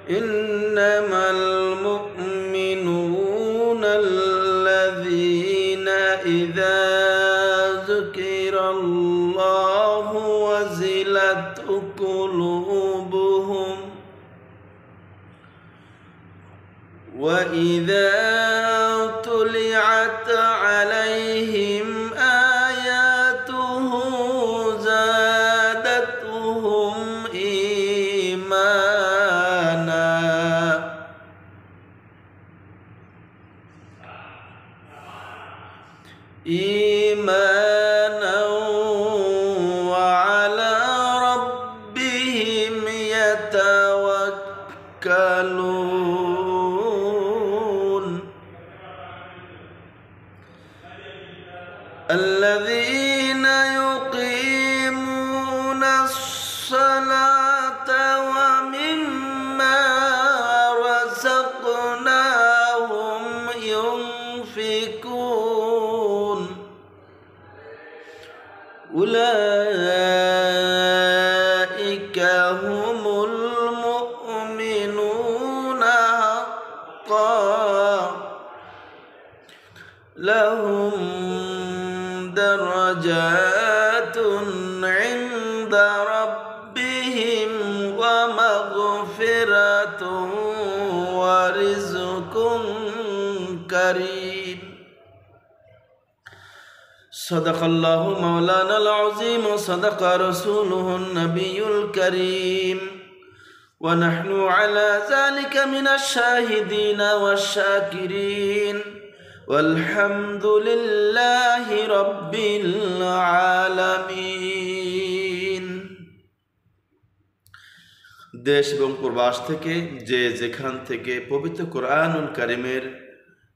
ইন্নামাল মুমিনুনাল্লাযীনা ইযা যুকিরাল্লাহু ওয়াজিলাত কুলুবুহুম ওয়া ইযা তুলিয়াত আলাইহিম আয়াতুহু যাদাতুহুম ঈমানা। وعلى ربهم يتوكلون الذين يقيمون الصلاة ومما رزقناهم ينفقون أولئك هم المؤمنون حقا لهم درجات عند ربهم ومغفرة ورزق كريم صدق الله مولانا العظيم وصدق رسوله النبي الكريم ونحن على ذلك من الشاهدين والشاكرين والحمد لله رب العالمين। দেশ এবং প্রবাস থেকে যে যেখান থেকে পবিত্র কোরআনুল কারীমের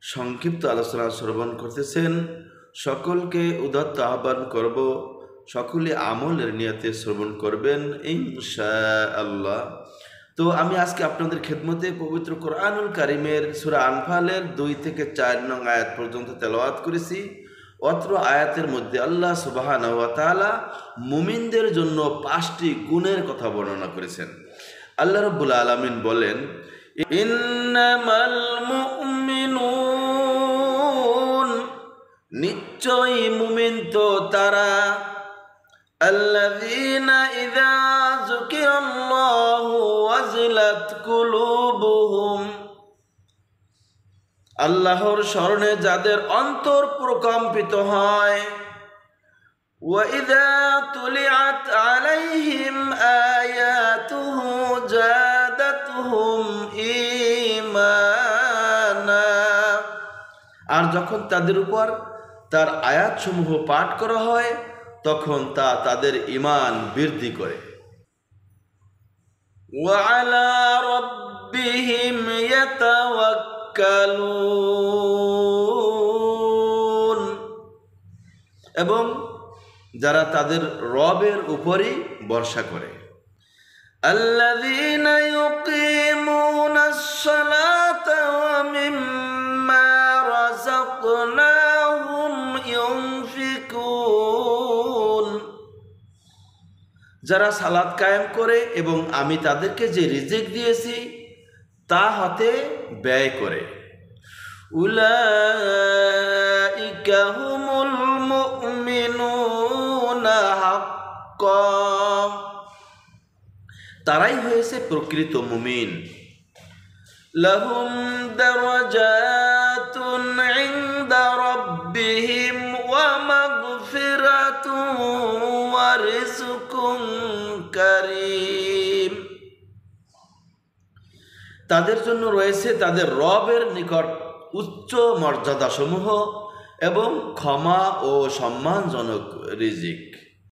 সংক্ষিপ্ত আলোচনা শ্রবণ করতেছেন সকলকে উদাত্ত আহ্বান করব, সকলে আমলের নিয়তে শ্রবণ করবেন ইনশাআল্লাহ। তো আমি আজকে আপনাদের খেদমতে পবিত্র কোরআনুল কারীমের সূরা আনফালের 2 থেকে 4 নং আয়াত পর্যন্ত তেলাওয়াত করেছি। অত্র আয়াতের মধ্যে আল্লাহ সুবহানাহু ওয়া তাআলা মুমিনদের জন্য 5টি গুণের কথা বর্ণনা করেছেন। আল্লাহ রাব্বুল আলামিন বলেন, ইন্নামাল মুমিনুন, নিশ্চয়ই মুমিন তো তারা, আল্লাযীনা ইযা যুকিরাল্লাহু ওয়াজিলাত কুলুবুহুম, আল্লাহর স্মরণে যাদের অন্তর প্রকম্পিত হয়, ওয়া ইযা তুলিয়াত আলাইহিম আয়াতুহু যাদাতুহুম ঈমানা, আর যখন তাদের উপর তার আয়াতসমূহ পাঠ করা হয় তখন তা তাদের ঈমান বৃদ্ধি করে। ওয়া আলা রাব্বিহিম ইয়াতাওয়াক্কালুন, এবং যারা তাদের রবের উপরই ভরসা করে। আল্লাযীনা ইউকিমুনাস সালাতা ওয়া মিম্মা রাযাকনাহুম ইউনফিকুন, যারা সালাত কায়েম করে এবং আমি তাদেরকে যে রিজিক দিয়েছি তা হতে ব্যয় করে। উলাইকা হুমুল মুমিনুনা হাক্কা, তারাই হয়েছে প্রকৃত মুমিন। লাহুম দারাজাতুন ইনদা রাব্বিহিম ওয়া মাগফিরাতুন ওয়া রিজকুন কারীম, তাদের জন্য রয়েছে তাদের রবের নিকট উচ্চ মর্যাদা সমূহ এবং ক্ষমা ও সম্মানজনক রিজিক।